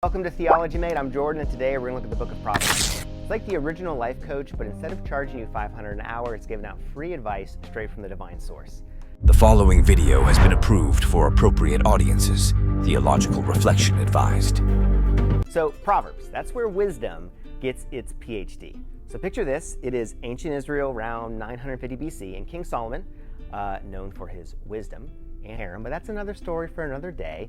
Welcome to Theology Made. I'm Jordan, and today we're going to look at the book of Proverbs. It's like the original life coach, but instead of charging you $500 an hour, it's giving out free advice straight from the divine source. The following video has been approved for appropriate audiences. Theological reflection advised. So Proverbs, that's where wisdom gets its PhD. So picture this, it is ancient Israel around 950 BC, and King Solomon, known for his wisdom and harem, but that's another story for another day,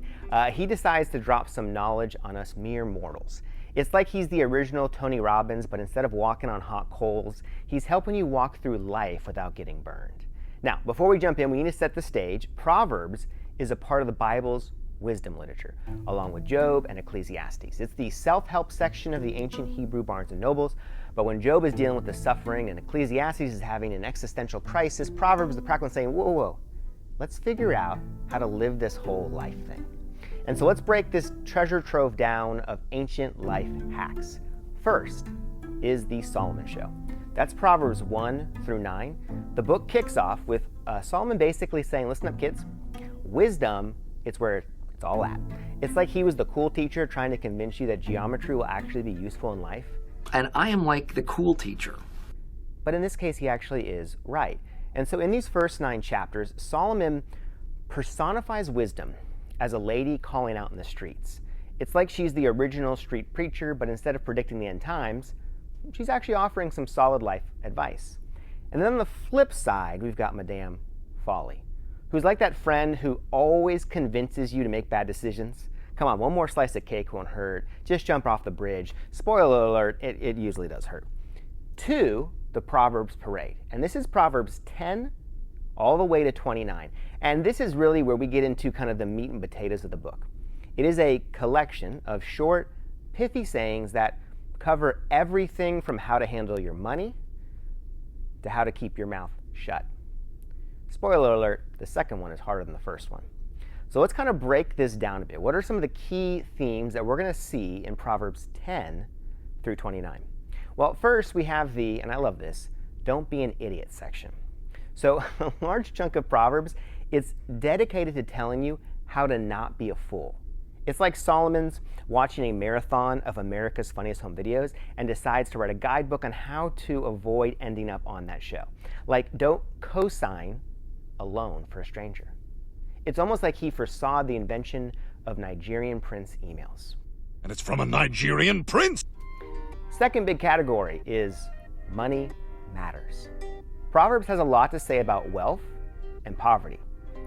he decides to drop some knowledge on us mere mortals. It's like he's the original Tony Robbins, but instead of walking on hot coals, he's helping you walk through life without getting burned. Now, before we jump in, we need to set the stage. Proverbs is a part of the Bible's wisdom literature, along with Job and Ecclesiastes. It's the self-help section of the ancient Hebrew Barnes and Nobles, but when Job is dealing with the suffering and Ecclesiastes is having an existential crisis, Proverbs is the practical one saying, whoa, let's figure out how to live this whole life thing. And so let's break this treasure trove down of ancient life hacks. First is the Solomon Show. That's Proverbs 1 through 9. The book kicks off with Solomon basically saying, listen up kids, wisdom, it's where it's all at. It's like he was the cool teacher trying to convince you that geometry will actually be useful in life. And I am like the cool teacher. But in this case, he actually is right. And so in these first 9 chapters, Solomon personifies wisdom as a lady calling out in the streets. It's like she's the original street preacher, but instead of predicting the end times, she's actually offering some solid life advice. And then on the flip side, we've got Madame Folly, who's like that friend who always convinces you to make bad decisions. Come on, one more slice of cake won't hurt. Just jump off the bridge. Spoiler alert, it usually does hurt. 2, the Proverbs parade. And this is Proverbs 10 all the way to 29. And this is really where we get into kind of the meat and potatoes of the book. It is a collection of short, pithy sayings that cover everything from how to handle your money to how to keep your mouth shut. Spoiler alert, the second one is harder than the first one. So let's kind of break this down a bit. What are some of the key themes that we're going to see in Proverbs 10 through 29? Well, first we have the, and I love this, don't be an idiot section. So a large chunk of Proverbs, it's dedicated to telling you how to not be a fool. It's like Solomon's watching a marathon of America's Funniest Home Videos and decides to write a guidebook on how to avoid ending up on that show. Like, don't co-sign a loan for a stranger. It's almost like he foresaw the invention of Nigerian prince emails. And it's from a Nigerian prince! Second big category is money matters. Proverbs has a lot to say about wealth and poverty.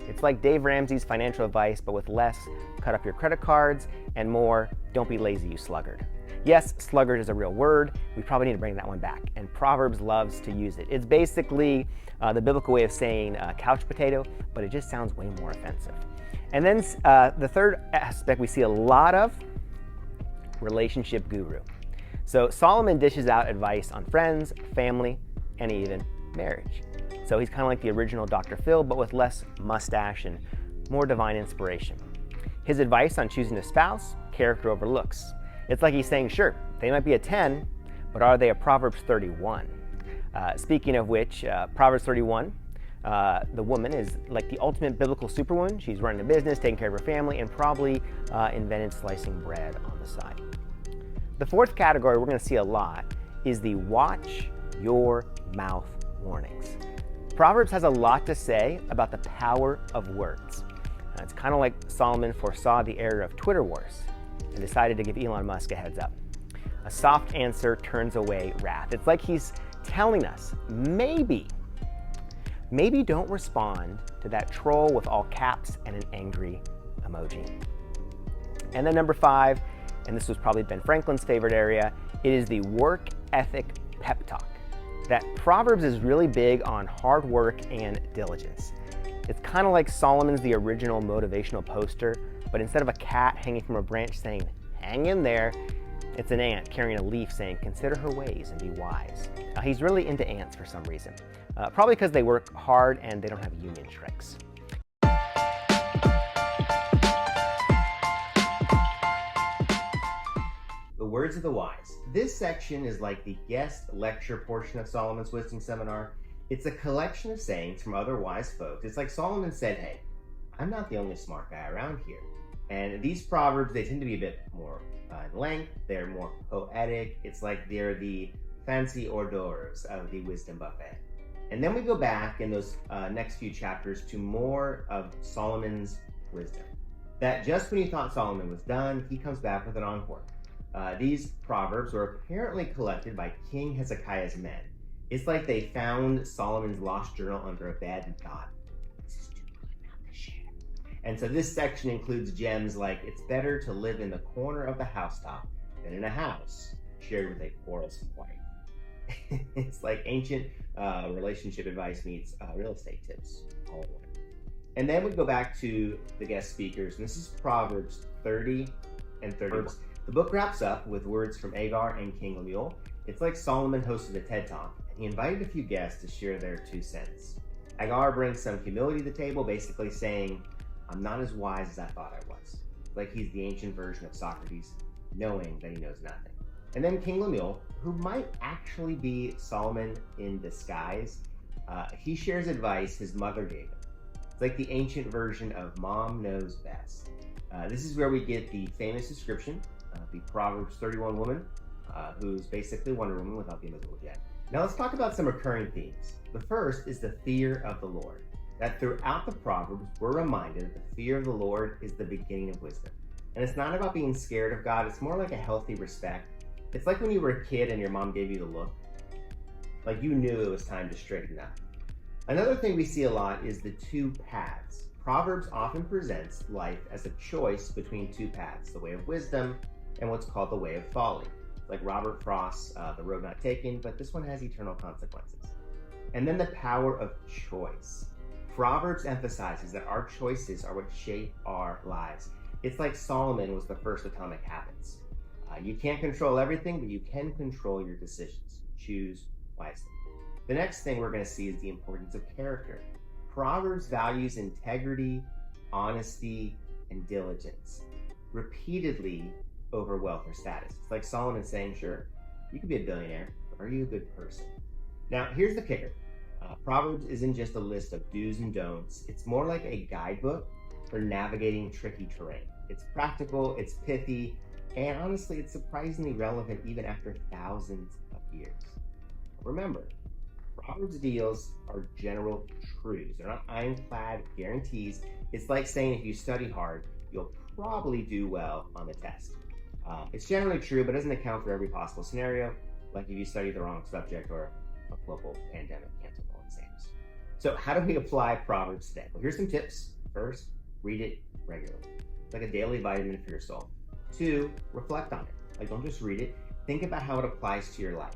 It's like Dave Ramsey's financial advice, but with less, cut up your credit cards, and more, don't be lazy, you sluggard. Yes, sluggard is a real word. We probably need to bring that one back, and Proverbs loves to use it. It's basically the biblical way of saying couch potato, but it just sounds way more offensive. And then the third aspect we see a lot of, relationship guru. So Solomon dishes out advice on friends, family, and even marriage. So he's kind of like the original Dr. Phil, but with less mustache and more divine inspiration. His advice on choosing a spouse, character over looks. It's like he's saying, sure, they might be a 10, but are they a Proverbs 31? Speaking of which, Proverbs 31, the woman is like the ultimate biblical superwoman. She's running a business, taking care of her family, and probably invented slicing bread on the side. The fourth category we're going to see a lot is the watch your mouth warnings. Proverbs has a lot to say about the power of words. It's kind of like Solomon foresaw the era of Twitter wars and decided to give Elon Musk a heads up. A soft answer turns away wrath. It's like he's telling us, maybe don't respond to that troll with all caps and an angry emoji. And then number 5, and this was probably Ben Franklin's favorite area, it is the work ethic pep talk. That Proverbs is really big on hard work and diligence. It's kind of like Solomon's the original motivational poster, but instead of a cat hanging from a branch saying, hang in there, it's an ant carrying a leaf saying, consider her ways and be wise. He's really into ants for some reason. Probably because they work hard and they don't have union strikes. The words of the wise. This section is like the guest lecture portion of Solomon's Wisdom Seminar. It's a collection of sayings from other wise folks. It's like Solomon said, hey, I'm not the only smart guy around here. And these proverbs, they tend to be a bit more in length. They're more poetic. It's like they're the fancy hors d'oeuvres of the wisdom buffet. And then we go back in those next few chapters to more of Solomon's wisdom. That just when you thought Solomon was done, he comes back with an encore. These proverbs were apparently collected by King Hezekiah's men. It's like they found Solomon's lost journal under a bed and thought, this is too good not to share. And so this section includes gems like, it's better to live in the corner of the housetop than in a house shared with a quarrelsome wife. It's like ancient relationship advice meets real estate tips all in one. And then we go back to the guest speakers, and this is Proverbs 30 and 31. The book wraps up with words from Agar and King Lemuel. It's like Solomon hosted a TED Talk, and he invited a few guests to share their 2 cents. Agar brings some humility to the table, basically saying, I'm not as wise as I thought I was. Like he's the ancient version of Socrates, knowing that he knows nothing. And then King Lemuel, who might actually be Solomon in disguise, he shares advice his mother gave him. It's like the ancient version of Mom Knows Best. This is where we get the famous description of the Proverbs 31 woman, who's basically Wonder Woman without the invisible jet. Now let's talk about some recurring themes. The first is the fear of the Lord. That throughout the Proverbs, we're reminded that the fear of the Lord is the beginning of wisdom. And it's not about being scared of God, it's more like a healthy respect. It's like when you were a kid and your mom gave you the look. Like you knew it was time to straighten up. Another thing we see a lot is the 2 paths. Proverbs often presents life as a choice between 2 paths, the way of wisdom and what's called the way of folly. Like Robert Frost's The Road Not Taken, but this one has eternal consequences. And then the power of choice. Proverbs emphasizes that our choices are what shape our lives. It's like Solomon was the first atomic habits. You can't control everything, but you can control your decisions. Choose wisely. The next thing we're going to see is the importance of character. Proverbs values integrity, honesty, and diligence repeatedly over wealth or status. It's like Solomon saying, sure, you can be a billionaire, but are you a good person? Now, here's the kicker. Proverbs isn't just a list of do's and don'ts. It's more like a guidebook for navigating tricky terrain. It's practical, it's pithy, and honestly, it's surprisingly relevant even after thousands of years. Remember, Proverbs deals are general truths. They're not ironclad guarantees. It's like saying if you study hard, you'll probably do well on the test. It's generally true, but doesn't account for every possible scenario, like if you study the wrong subject or a global pandemic canceled all exams. So how do we apply Proverbs today? Well, here's some tips. First, read it regularly. It's like a daily vitamin for your soul. 2, reflect on it. Like don't just read it. Think about how it applies to your life.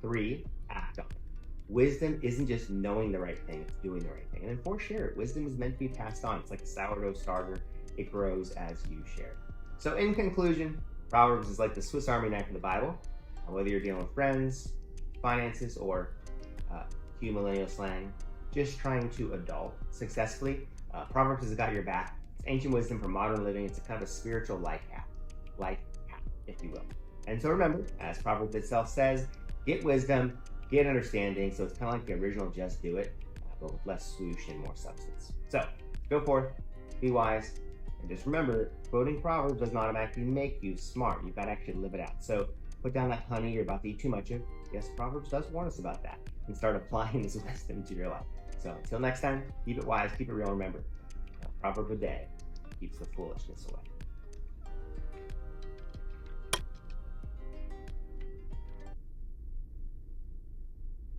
3, act on it. Wisdom isn't just knowing the right thing, it's doing the right thing. And then 4, share it. Wisdom is meant to be passed on. It's like a sourdough starter. It grows as you share. So in conclusion, Proverbs is like the Swiss Army knife of the Bible. Whether you're dealing with friends, finances, or cue millennial slang, just trying to adult successfully, Proverbs has got your back. It's ancient wisdom for modern living. It's a kind of a spiritual life hack, if you will. And so remember, as Proverbs itself says, get wisdom, get understanding. So it's kind of like the original Just Do It, but with less swoosh and more substance. So go forth, be wise, and just remember, quoting Proverbs doesn't automatically make you smart. You've got to actually live it out. So put down that honey you're about to eat too much of. Yes, Proverbs does warn us about that, and start applying this wisdom to your life. So until next time, keep it wise, keep it real. Remember, a proverb a day keeps the foolishness away.